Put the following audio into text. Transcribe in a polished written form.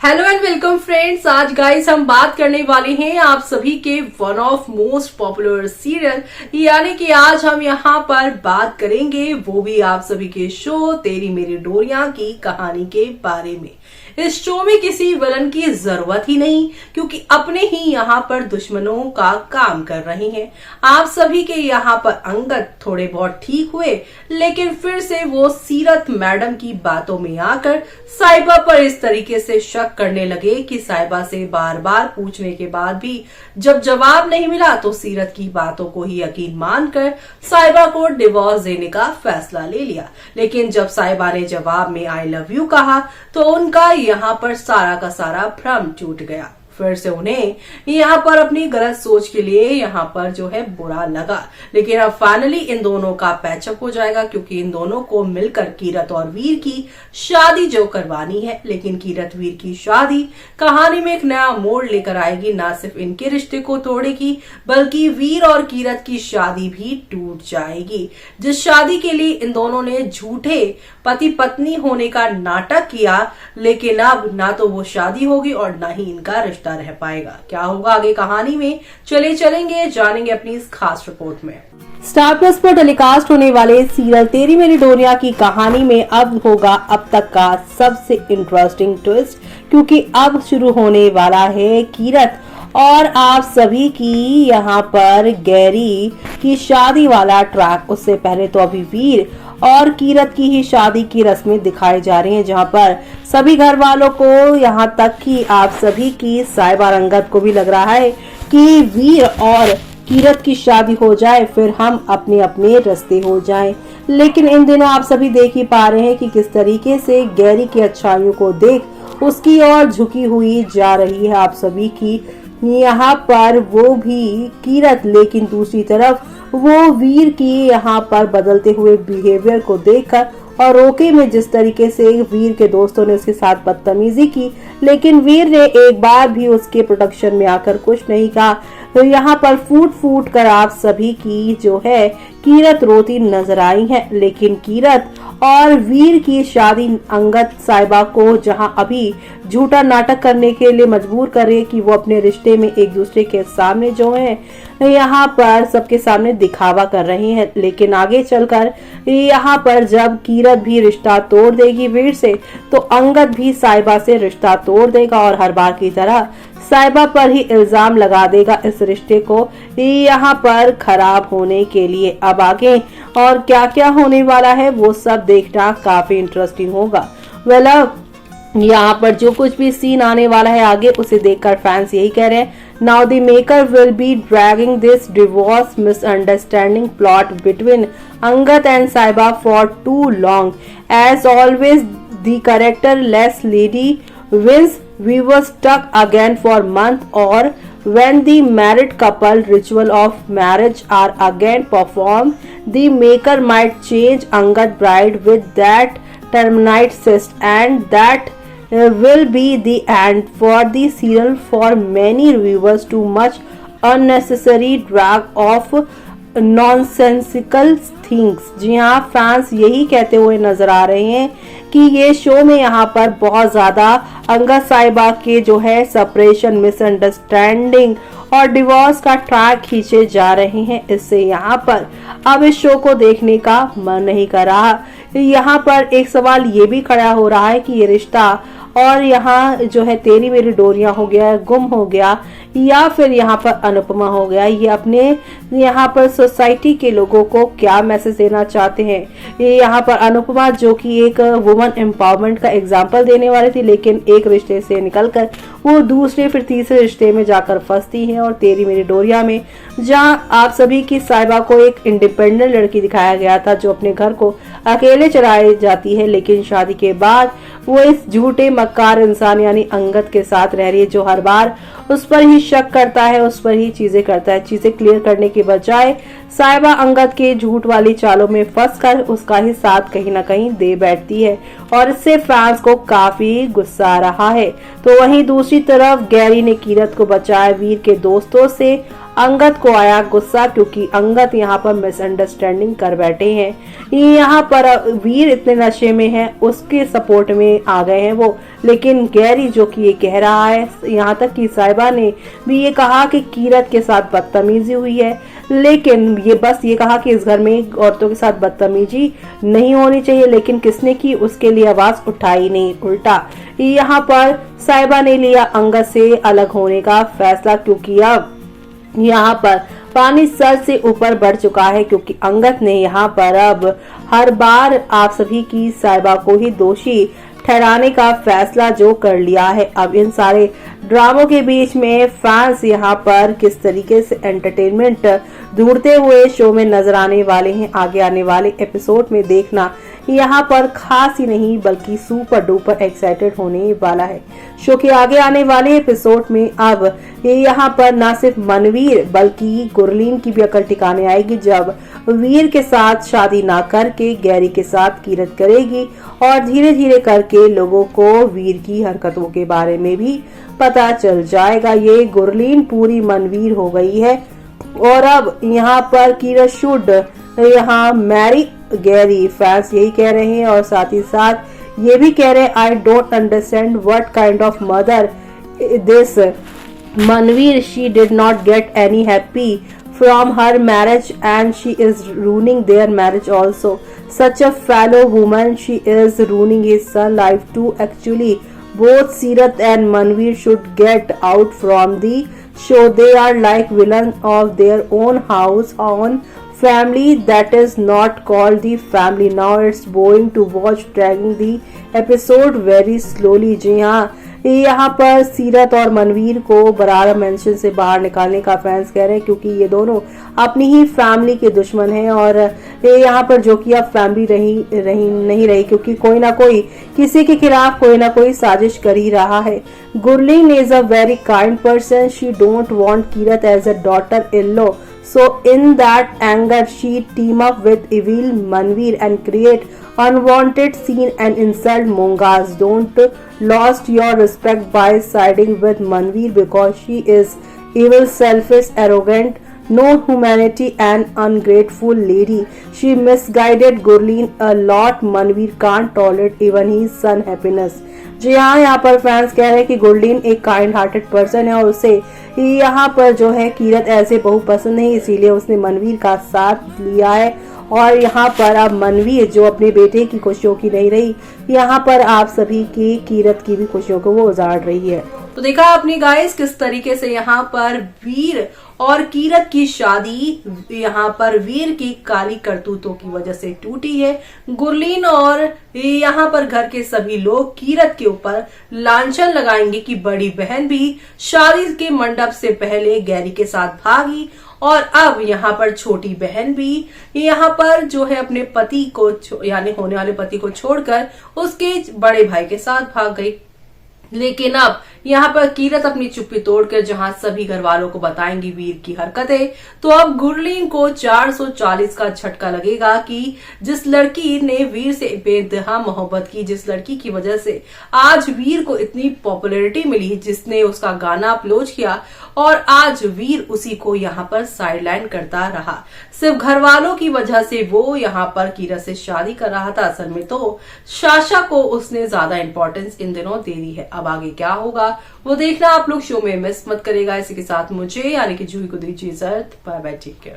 Hello and welcome friends. आज guys हम बात करने वाले हैं आप सभी के one of most popular serial, यानी कि आज हम यहाँ पर बात करेंगे वो भी आप सभी के शो तेरी मेरी डोरियां की कहानी के बारे में। इस शो में किसी विलन की जरूरत ही नहीं, क्योंकि अपने ही यहाँ पर दुश्मनों का काम कर रहे हैं। आप सभी के यहाँ पर अंगद थोड़े बहुत ठीक हुए, लेकिन फिर से वो सीरत मैडम की बातों में आकर साइबा पर इस तरीके से शक करने लगे कि साइबा से बार बार पूछने के बाद भी जब जवाब नहीं मिला तो सीरत की बातों को ही यकीन मानकर साइबा को डिवोर्स देने का फैसला ले लिया। लेकिन जब साइबा ने जवाब में आई लव यू कहा तो उनका यहाँ पर सारा का सारा भ्रम टूट गया। फिर से उन्हें यहाँ पर अपनी गलत सोच के लिए यहाँ पर जो है बुरा लगा। लेकिन अब फाइनली इन दोनों का पैचअप हो जाएगा, क्योंकि इन दोनों को मिलकर कीरत और वीर की शादी जो करवानी है। लेकिन कीरत वीर की शादी कहानी में एक नया मोड़ लेकर आएगी। ना सिर्फ इनके रिश्ते को तोड़ेगी, बल्कि वीर और कीरत की शादी भी टूट जाएगी। जिस शादी के लिए इन दोनों ने झूठे पति पत्नी होने का नाटक किया, लेकिन अब ना तो वो शादी होगी और ना ही इनका रिश्ता रह पाएगा। क्या होगा आगे कहानी में, चले चलेंगे जानेंगे अपनी इस खास रिपोर्ट में। स्टार प्लस पर टेलीकास्ट होने वाले सीरियल तेरी मेरी डोरियां की कहानी में अब होगा अब तक का सबसे इंटरेस्टिंग ट्विस्ट, क्योंकि अब शुरू होने वाला है कीरत और आप सभी की यहाँ पर गैरी की शादी वाला ट्रैक। उससे पहले तो अभी वीर और कीरत की ही शादी की रस्में दिखाई जा रही हैं, जहां पर सभी घर वालों को यहाँ तक कि आप सभी की साइबा रंगत को भी लग रहा है कि वीर और कीरत की शादी हो जाए, फिर हम अपने अपने रास्ते हो जाएं। लेकिन इन दिनों आप सभी देख ही पा रहे हैं कि किस तरीके से गैरी की अच्छाइयों को देख उसकी ओर झुकी हुई जा रही है आप सभी की यहाँ पर वो भी कीरत। लेकिन दूसरी तरफ वो वीर की यहाँ पर बदलते हुए बिहेवियर को देखकर और रोके में जिस तरीके से वीर के दोस्तों ने उसके साथ बदतमीजी की, लेकिन वीर ने एक बार भी उसके प्रोटेक्शन में आकर कुछ नहीं कहा। तो यहाँ पर फूट फूट कर आप सभी की जो है कीरत रोती नजर आई है। लेकिन कीरत और वीर की शादी अंगद साइबा को जहां अभी झूठा नाटक करने के लिए मजबूर कर रही है कि वो अपने रिश्ते में एक दूसरे के सामने जो है यहाँ पर सबके सामने दिखावा कर रही हैं। लेकिन आगे चलकर यहाँ पर जब कीरत भी रिश्ता तोड़ देगी वीर से, तो अंगद भी साइबा से रिश्ता तोड़ देगा और हर बार की तरह साइबा पर ही इल्जाम लगा देगा इस रिश्ते को यहाँ पर खराब होने के लिए। अब आगे और क्या क्या होने वाला है वो सब देखना काफी इंटरेस्टिंग होगा। वेल यहाँ पर जो कुछ भी सीन आने वाला है आगे, उसे देखकर फैंस यही कह रहे हैं, now the maker will be dragging this divorce misunderstanding plot between Angad and Saiba for too long. As always the character less lady wins viewers stuck again for month, or when the married couple ritual of marriage are again performed, the maker might change Angad bride with that terminate cyst, and that will be the end for the serial. For many viewers too much unnecessary drag of nonsensical things. जी हाँ, fans यही कहते हुए नजर आ रहे हैं कि ये शो में यहाँ पर बहुत ज्यादा अंगद साइबा के जो है सेपरेशन, मिसअंडरस्टैंडिंग और डिवोर्स का ट्रैक खींचे जा रहे हैं। इससे यहाँ पर अब इस शो को देखने का मन नहीं कर रहा। यहाँ पर एक सवाल ये भी खड़ा हो रहा है कि ये रिश्ता और यहाँ जो है तेरी मेरी डोरियां हो गया, गुम हो गया, या फिर यहाँ पर अनुपमा हो गया, ये अपने यहाँ पर सोसाइटी के लोगों को क्या मैसेज देना चाहते हैं। ये यहाँ पर अनुपमा जो कि एक वुमन एम्पावरमेंट का एग्जाम्पल देने वाली थी, लेकिन एक रिश्ते से निकलकर वो दूसरे फिर तीसरे रिश्ते में जाकर फंसती है। और तेरी मेरी डोरियां में जहाँ आप सभी की साइबा को एक इंडिपेंडेंट लड़की दिखाया गया था जो अपने घर को अकेले चलाई जाती है, लेकिन शादी के बाद वो इस झूठे मक्कार इंसान यानी अंगद के साथ रह रही है, जो हर बार उस पर ही शक करता है, उस पर ही चीजें करता है। चीजें क्लियर करने के बजाय साइबा अंगद के झूठ वाली चालों में फंसकर उसका ही साथ कहीं ना कहीं दे बैठती है, और इससे फैंस को काफी गुस्सा आ रहा है। तो वहीं दूसरी तरफ गैरी ने कीरत को बचाया वीर के दोस्तों से अंगद को आया गुस्सा क्योंकि अंगद यहाँ पर मिसअंडरस्टैंडिंग कर बैठे हैं। यहाँ पर वीर इतने नशे में है, उसके सपोर्ट में आ गए हैं वो। लेकिन गैरी जो कि ये कह रहा है, यहाँ तक कि साहिबा ने भी ये कहा कि कीरत के साथ बदतमीजी हुई है, लेकिन ये कहा कि इस घर में औरतों के साथ बदतमीजी नहीं होनी चाहिए। लेकिन किसने की, उसके लिए आवाज उठाई नहीं। उल्टा यहाँ पर साहिबा ने लिया अंगद से अलग होने का फैसला, क्योंकि अब यहाँ पर पानी सर से ऊपर बढ़ चुका है। क्योंकि अंगद ने यहाँ पर अब हर बार आप सभी की साहिबा को ही दोषी ठहराने का फैसला जो कर लिया है। अब इन सारे ड्रामों के बीच में फैंस यहाँ पर किस तरीके से एंटरटेनमेंट ढूंढते हुए शो में नजर आने वाले हैं, आगे आने वाले एपिसोड में देखना यहाँ पर खास ही नहीं बल्कि सुपर डुपर एक्साइटेड होने वाला है। शो के आगे आने वाले एपिसोड में अब यहाँ पर न सिर्फ मनवीर बल्कि गुरलीन की भी अकल ठिकाने आएगी, जब वीर के साथ शादी ना करके गैरी के साथ कीरत करेगी और धीरे धीरे करके लोगों को वीर की हरकतों के बारे में भी पता चल जाएगा। ये गुरलीन पूरी मनवीर हो गई है और अब यहाँ पर कीरत शुड यहाँ मैरी गैरी, फैंस यही कह रहे हैं और साथ ही साथ ये भी कह रहे हैं I don't understand what kind of mother this Manveer, she did not get any happy from her marriage and she is ruining their marriage also. Such a fellow woman, she is ruining his son life too. Actually, both Seerat and Manveer should get out from the show. They are like villains of their own house, own family that is not called the family. Now it's boring to watch dragging the episode very slowly. जी हाँ, यहाँ पर सीरत और मनवीर को बरारा mention से बाहर निकालने का फैंस कह रहे हैं, क्योंकि ये दोनों अपनी ही फैमिली के दुश्मन हैं और ये यहाँ पर जो कि अब फैमिली नहीं रही, क्योंकि कोई ना कोई किसी के खिलाफ कोई ना कोई साजिश कर ही रहा है। Gurleen is a very kind person, she don't want Kirat as a daughter in law, so in that anger she team up with evil Manveer and create unwanted scene and insult Mongas. Don't lost your respect by siding with Manveer because she is evil, selfish, arrogant, no humanity and ungrateful lady. She misguided Gurleen a lot. Manveer can't tolerate even his son happiness. जी हाँ, यहाँ पर fans कह रहे हैं कि गुरलीन एक kind hearted person है और उसे यहाँ पर जो है कीरत ऐसे बहु पसंद नहीं, इसीलिए उसने मनवीर का साथ लिया है। और यहाँ पर अब मनवीर जो अपने बेटे की खुशियों की नहीं रही, यहाँ पर आप सभी की कीरत की भी खुशियों को वो उजाड़ रही है। तो देखा आपने गाइस किस तरीके से यहाँ पर वीर और कीरत की शादी यहाँ पर वीर की काली करतूतों की वजह से टूटी है। गुरलीन और यहाँ पर घर के सभी लोग कीरत के ऊपर लांछन लगाएंगे कि बड़ी बहन भी शादी के मंडप से पहले गैरी के साथ भागी और अब यहाँ पर छोटी बहन भी यहाँ पर जो है अपने पति को यानी होने वाले पति को छोड़कर उसके बड़े भाई के साथ भाग गई। लेकिन अब यहाँ पर कीरत अपनी चुप्पी तोड़कर जहां सभी घर वालों को बताएंगी वीर की हरकतें, तो अब गुरलीन को 440 का झटका लगेगा कि जिस लड़की ने वीर से बेइंतहा मोहब्बत की, जिस लड़की की वजह से आज वीर को इतनी पॉपुलैरिटी मिली, जिसने उसका गाना अपलोड किया और आज वीर उसी को यहाँ पर साइडलाइन करता रहा। सिर्फ घर वालों की वजह से वो यहाँ पर कीरत से शादी कर रहा था। असल में तो साशा को उसने ज्यादा इंपॉर्टेंस इन दिनों दे दी है। अब आगे क्या होगा वो देखना आप लोग शो में मिस मत करेगा। इसी के साथ मुझे यानी कि जूही को दीजिए इजाजत। Bye bye, take care.